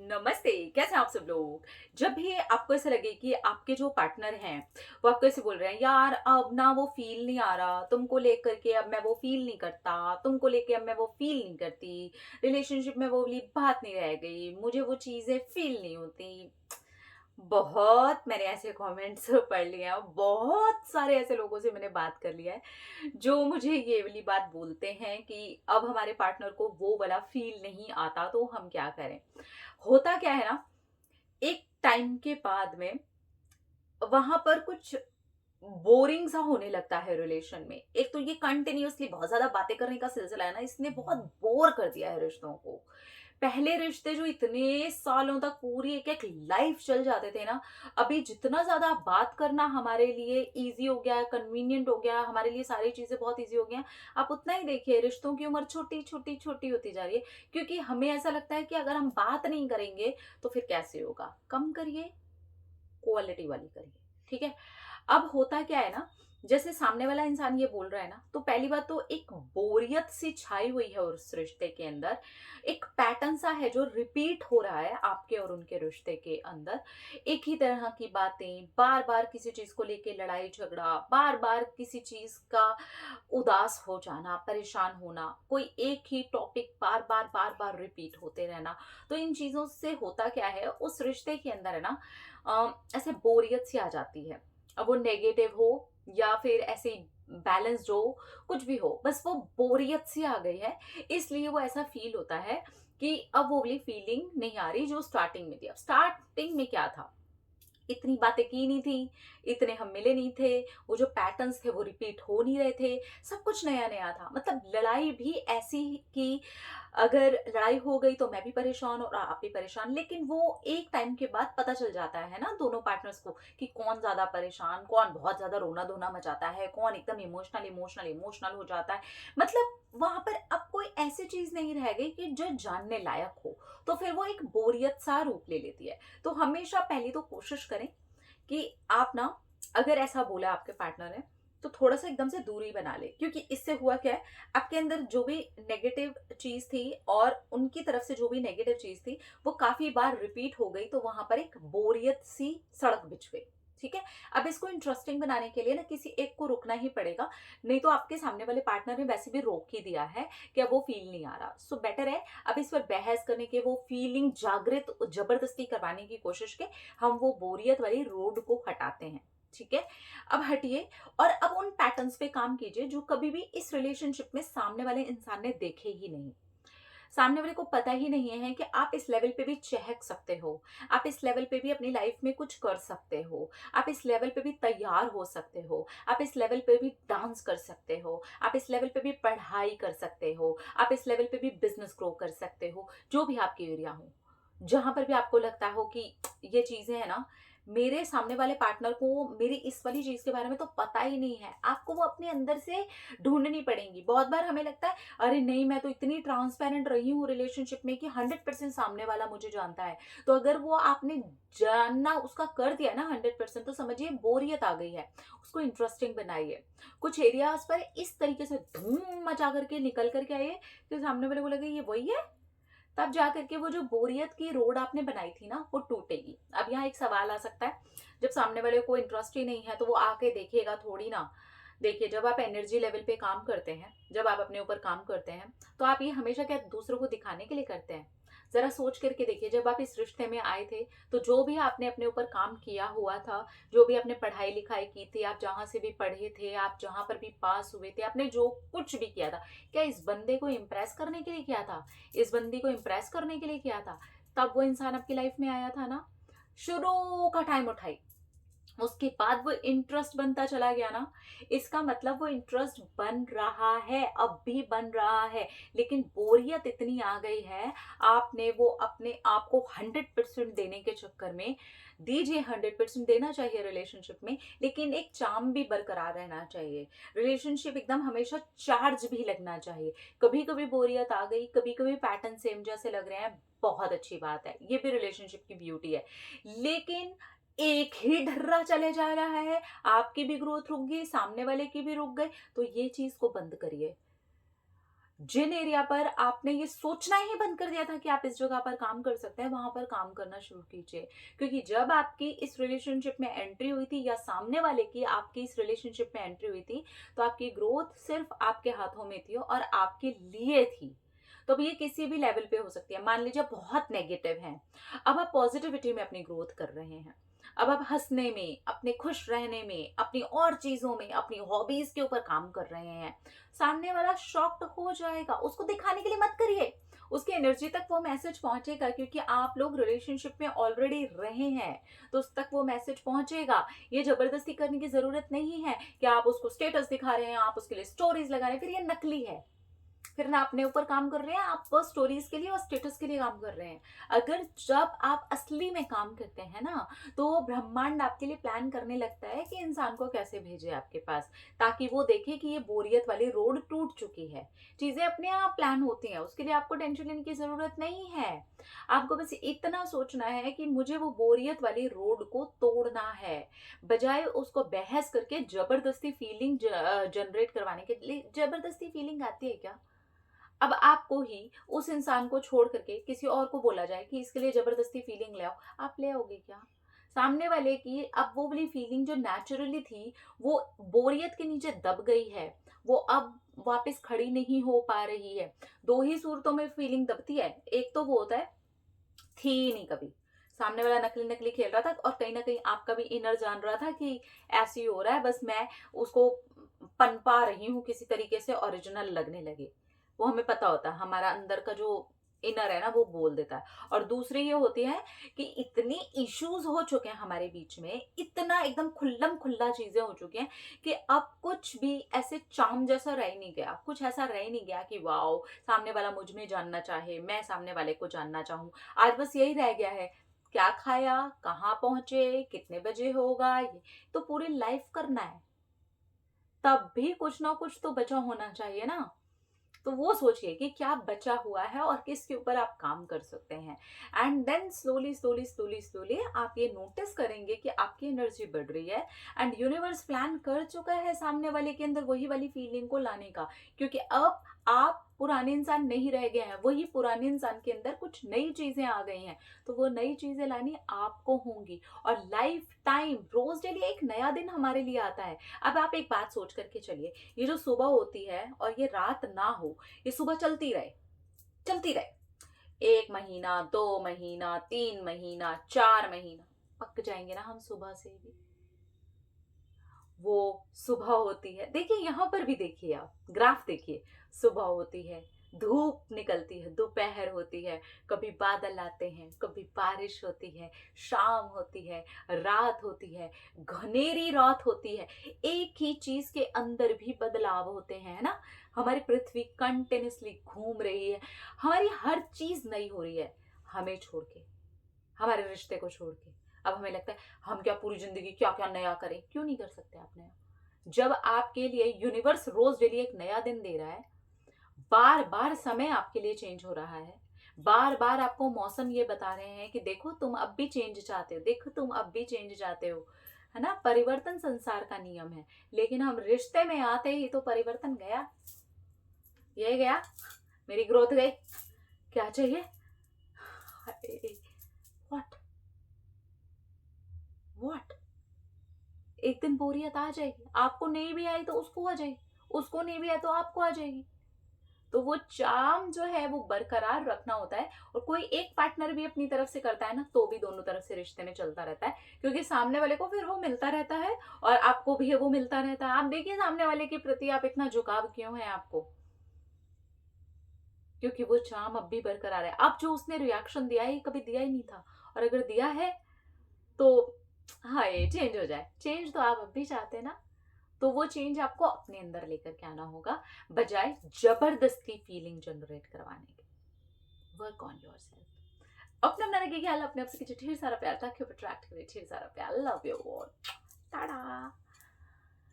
नमस्ते, कैसे हैं आप सब लोग? जब भी आपको ऐसा लगे कि आपके जो पार्टनर हैं, वो आपको ऐसे बोल रहे हैं, "यार, अब ना वो फ़ील नहीं आ रहा, तुमको लेकर के अब मैं वो फ़ील नहीं करता, तुमको लेके अब मैं वो फ़ील नहीं करती, रिलेशनशिप में वो वाली बात नहीं रह गई, मुझे वो चीज़ें फ़ील नहीं होती।" बहुत मैंने ऐसे कमेंट्स पढ़ लिए हैं, बहुत सारे ऐसे लोगों से मैंने बात कर लिया है, जो मुझे ये वाली बात बोलते हैं कि अब हमारे पार्टनर को वो वाला फ़ील नहीं आता, तो हम क्या करें? होता क्या है ना, एक टाइम के बाद में वहाँ पर कुछ बोरिंग सा होने लगता है रिलेशन में। एक तो ये कंटिन्यूअसली बहुत ज़्यादा बातें करने का सिलसिला है ना, इसने बहुत बोर कर दिया है रिश्तों को। पहले रिश्ते जो इतने सालों तक पूरी एक-एक लाइफ चल जाते थे ना, अभी जितना ज़्यादा बात करना हमारे लिए ईज़ी हो गया है, कन्वीनिएंट हो गया है, हमारे लिए सारी चीज़ें बहुत ईज़ी हो गई हैं। आप उतना ही देखिए रिश्तों की उम्र छोटी, छोटी, छोटी होती जा रही है, क्योंकि हमें ऐसा लगता है कि अगर हम बात नहीं करेंगे, तो फिर कैसे होगा? कम करिए, क्वालिटी वाली करिए, ठीक है? अब होता क्या है ना, जैसे सामने वाला इंसान ये बोल रहा है ना, तो पहली बात तो एक बोरियत सी छाई हुई है उस रिश्ते के अंदर। एक पैटर्न सा है जो रिपीट हो रहा है आपके और उनके रिश्ते के अंदर। एक ही तरह की बातें, बार-बार किसी चीज़ को लेके लड़ाई-झगड़ा, बार-बार किसी चीज़ का उदास हो जाना, परेशान होना, कोई एक ही टॉपिक बार-बार, बार-बार रिपीट होते रहना। तो इन चीज़ों से होता क्या है, उस रिश्ते के अंदर है ना ऐसे बोरियत सी आ जाती है। अब वो नेगेटिव हो या फिर ऐसे ही बैलेंस्ड हो, कुछ भी हो, बस वो बोरियत सी आ गई है, इसलिए वो ऐसा फ़ील होता है कि अब वो वाली फ़ीलिंग नहीं आ रही जो स्टार्टिंग में थी। अब स्टार्टिंग में क्या था? इतनी बातें की नहीं थी, इतने हम मिले नहीं थे, वो जो पैटर्न्स थे वो रिपीट हो नहीं रहे थे, सब कुछ नया-नया था। मतलब लड़ाई भी ऐसी कि अगर लड़ाई हो गई तो मैं भी परेशान और आप भी परेशान, लेकिन वो एक टाइम के बाद पता चल जाता है ना दोनों पार्टनर्स को कि कौन ज़्यादा परेशान, कौन बहुत ज़्यादा रोना-धोना मचाता है, कौन एकदम इमोशनल हो जाता है। मतलब वहाँ पर अब कोई ऐसी चीज़ नहीं रह गई कि जो जानने लायक हो, तो फिर वो एक बोरियत सा रूप ले लेती है। तो हमेशा पहली तो कोशिश करें कि आप ना अगर ऐसा बोला आपके पार्टनर ने, तो थोड़ा-सा एकदम से दूरी बना लें, क्योंकि इससे हुआ क्या है, आपके अंदर जो भी नेगेटिव चीज़ थी और उनकी तरफ से जो भी नेगेटिव चीज़ थी, वो काफ़ी बार रिपीट हो गई, तो वहाँ पर एक बोरियत सी सड़क बिछ गई, ठीक है? अब इसको इंटरेस्टिंग बनाने के लिए ना किसी एक को रुकना ही पड़ेगा, नहीं तो आपके सामने वाले पार्टनर ने वैसे भी रोक ही दिया है कि अब वो फ़ील नहीं आ रहा। सो बेटर है अब इस पर बहस करने के, वो फीलिंग जागृत ज़बरदस्ती करवाने की कोशिश के हम वो बोरियत वाली रोड को हटाते हैं, ठीक है? अब हटिए और अब उन पैटर्न्स पे काम कीजिए जो कभी भी इस रिलेशनशिप में सामने वाले इंसान ने देखे ही नहीं। सामने वाले को पता ही नहीं है कि आप इस लेवल पे भी चहक सकते हो, आप इस लेवल पे भी अपनी लाइफ में कुछ कर सकते हो, आप इस लेवल पे भी तैयार हो सकते हो, आप इस लेवल पे भी डांस कर सकते हो, आप इस लेवल पे भी पढ़ाई कर सकते हो, आप इस लेवल पे भी बिज़नेस ग्रो कर सकते हो, जो भी आपकी एरिया हो। जहाँ पर भी आपको लगता हो कि ये चीज़ें हैं ना, मेरे सामने वाले पार्टनर को मेरी इस वाली चीज़ के बारे में तो पता ही नहीं है, आपको वो अपने अंदर से ढूँढनी पड़ेंगी। बहुत बार हमें लगता है, अरे नहीं, मैं तो इतनी ट्रांसपेरेंट रही हूँ रिलेशनशिप में कि 100% सामने वाला मुझे जानता है। तो अगर वो आपने जानना उसका कर दिया ना 100%, तो समझिए बोरियत आ गई है। उसको इंटरेस्टिंग बनाइए। कुछ एरियाज़ पर इस तरीके से धूम मचा करके निकल कर के आइए कि सामने वाले को लगे ये वही है? तब जा करके वो जो बोरियत की रोड आपने बनाई थी ना, वो टूटेगी। अब यहाँ एक सवाल आ सकता है, जब सामने वाले को इंटरेस्ट ही नहीं है, तो वो आके देखेगा थोड़ी ना। देखिए, जब आप एनर्जी लेवल पे काम करते हैं, जब आप अपने ऊपर काम करते हैं, तो आप ये हमेशा क्या दूसरों को दिखाने के लिए करते हैं? ज़रा सोच करके देखिए, जब आप इस रिश्ते में आए थे, तो जो भी आपने अपने ऊपर काम किया हुआ था, जो भी आपने पढ़ाई-लिखाई की थी, आप जहाँ से भी पढ़े थे, आप जहाँ पर भी पास हुए थे, आपने जो कुछ भी किया था, क्या इस बंदे को इम्प्रेस करने के लिए किया था? इस बंदी को इम्प्रेस करने के लिए किया था, तब वो इंसान आपकी लाइफ में आया था ना। शुरू का टाइम उठाइए, उसके बाद वो इंटरेस्ट बनता चला गया ना, इसका मतलब वो इंटरेस्ट बन रहा है, अब भी बन रहा है, लेकिन बोरियत इतनी आ गई है, आपने वो अपने आप को 100% देने के चक्कर में, दीजिए, 100% देना चाहिए रिलेशनशिप में, लेकिन एक चार्म भी बरकरार रहना चाहिए। रिलेशनशिप एकदम हमेशा चार्ज भी लगना चाहिए। कभी-कभी बोरियत आ गई, कभी-कभी पैटर्न सेम जैसे लग रहे हैं, बहुत अच्छी बात है, ये भी रिलेशनशिप की ब्यूटी है। लेकिन एक ही ढर्रा चले जा रहा है, आपकी भी ग्रोथ रुक गई, सामने वाले की भी रुक गई, तो ये चीज़ को बंद करिए। जिन एरिया पर आपने ये सोचना ही बंद कर दिया था कि आप इस जगह पर काम कर सकते हैं, वहां पर काम करना शुरू कीजिए। क्योंकि जब आपकी इस रिलेशनशिप में एंट्री हुई थी या सामने वाले की आपकी इस रिलेशनशिप में एंट्री हुई थी, तो आपकी ग्रोथ सिर्फ आपके हाथों में थी और आपके लिए थी। तो अब ये किसी भी लेवल पे हो सकती है। मान लीजिए आप बहुत नेगेटिव हैं, अब आप पॉजिटिविटी में अपनी ग्रोथ कर रहे हैं। अब आप हंसने में, अपने खुश रहने में, अपनी और चीजों में, अपनी हॉबीज के ऊपर काम कर रहे हैं। सामने वाला शॉक्ड हो जाएगा, उसको दिखाने के लिए मत करिए। उसकी एनर्जी तक वो मैसेज पहुंचेगा, क्योंकि आप लोग रिलेशनशिप में ऑलरेडी रहे हैं, तो उस तक वो मैसेज पहुंचेगा। ये जबरदस्ती करने की जरूरत नहीं है कि आप उसको स्टेटस दिखा रहे हैं, आप उसके लिए स्टोरीज लगा रहे हैं, फिर ये नकली है। फिर ना अपने ऊपर काम कर रहे हैं, आप बस स्टोरीज के लिए और स्टेटस के लिए काम कर रहे हैं। अगर जब आप असली में काम करते हैं ना, तो ब्रह्मांड आपके लिए प्लान करने लगता है कि इंसान को कैसे भेजे आपके पास, ताकि वो देखे कि ये बोरियत वाली रोड टूट चुकी है। चीजें अपने आप प्लान होती हैं, उसके लिए आपको टेंशन लेने की जरूरत नहीं है। आपको बस इतना सोचना है कि मुझे वो बोरियत वाली रोड को तोड़ना है, बजाय उसको बहस करके जबरदस्ती फीलिंग जनरेट करवाने के लिए। जबरदस्ती फीलिंग आती है क्या? अब आपको ही उस इंसान को छोड़ करके किसी और को बोला जाए कि इसके लिए जबरदस्ती फीलिंग ले आओ, आप ले आओगे क्या? सामने वाले की अब वो वाली फीलिंग जो नेचुरली थी, वो बोरियत के नीचे दब गई है, वो अब वापस खड़ी नहीं हो पा रही है। दो ही सूरतों में फीलिंग दबती है। एक तो वो होता है, थी ही नहीं कभी, सामने वाला नकली नकली खेल रहा था और कहीं ना कहीं आपका भी इनर जान रहा था कि ऐसे ही हो रहा है, बस मैं उसको पनपा रही हूँ किसी तरीके से, ओरिजिनल लगने लगे। वो हमें पता होता है, हमारा अंदर का जो इनर है ना, वो बोल देता है। और दूसरी ये होती है कि इतनी इश्यूज हो चुके हैं हमारे बीच में, इतना एकदम खुल्लम खुल्ला चीजें हो चुकी हैं कि अब कुछ भी ऐसे चाम जैसा रह ही नहीं गया, कुछ ऐसा रह ही नहीं गया कि वाओ सामने वाला मुझ में जानना चाहे, मैं सामने वाले को जानना चाहूं। आज बस यही रह गया है, क्या खाया, कहाँ पहुंचे, कितने बजे होगा, ये तो पूरी लाइफ करना है। तब भी कुछ ना कुछ तो बचा होना चाहिए ना। तो वो सोचिए कि क्या बचा हुआ है और किसके ऊपर आप काम कर सकते हैं। And then slowly slowly slowly slowly आप ये नोटिस करेंगे कि आपकी एनर्जी बढ़ रही है, एंड यूनिवर्स प्लान कर चुका है सामने वाले के अंदर वही वाली फीलिंग को लाने का। क्योंकि अब आप पुराने इंसान नहीं रह गए हैं, वही पुराने इंसान के अंदर कुछ नई चीजें आ गई हैं, तो वो नई चीजें लानी आपको होंगी। और लाइफ टाइम रोज डेली एक नया दिन हमारे लिए आता है। अब आप एक बात सोच करके चलिए, ये जो सुबह होती है और ये रात ना हो, ये सुबह चलती रहे, चलती रहे, 1 महीना, 2 महीना, 3 महीना, 4 महीना, पक जाएंगे ना हम सुबह से भी। वो सुबह होती है, देखिए यहाँ पर भी देखिए, आप ग्राफ देखिए, सुबह होती है, धूप निकलती है, दोपहर होती है, कभी बादल आते हैं, कभी बारिश होती है, शाम होती है, रात होती है, घनेरी रात होती है। एक ही चीज के अंदर भी बदलाव होते हैं, है ना। हमारी पृथ्वी कंटिन्यूसली घूम रही है, हमारी हर चीज नई हो रही है, हमें छोड़ के, हमारे रिश्ते को छोड़ के। अब हमें लगता है हम क्या पूरी जिंदगी क्या क्या नया करें, क्यों नहीं कर सकते आप नया? जब आपके लिए यूनिवर्स रोज डेली एक नया दिन दे रहा है, बार बार समय आपके लिए चेंज हो रहा है, बार बार आपको मौसम ये बता रहे हैं कि देखो तुम अब भी चेंज चाहते हो, देखो तुम अब भी चेंज चाहते हो, है ना। परिवर्तन संसार का नियम है। लेकिन हम रिश्ते में आते ही तो परिवर्तन गया, ये गया, मेरी ग्रोथ गई, क्या चाहिए, व्हाट, व्हाट। एक दिन बोरियत आ जाएगी, आपको नहीं भी आई तो उसको आ जाएगी, उसको नहीं भी आई तो आपको आ जाएगी। तो वो चार्म जो है वो बरकरार रखना होता है। और कोई एक पार्टनर भी अपनी तरफ से करता है ना, तो भी दोनों तरफ से रिश्ते में चलता रहता है, क्योंकि सामने वाले को फिर वो मिलता रहता है और आपको भी वो मिलता रहता है। आप देखिए सामने वाले के प्रति आप इतना झुकाव क्यों है आपको, क्योंकि वो चार्म अब भी बरकरार है। अब जो उसने रिएक्शन दिया है ये कभी दिया ही नहीं था, और अगर दिया है तो हाँ ये चेंज हो जाए। चेंज तो आप अब भी चाहते हैं ना, तो वो चेंज आपको अपने अंदर लेकर के आना होगा, बजाय जबरदस्ती फीलिंग जनरेट करवाने के। Work on your self. अपने अपना रखिए ख्याल, अपने आप से कीजिए ढेर सारा प्यार, ताकि अट्रैक्ट करिए ढेर सारा प्यार। Love you all, Tata.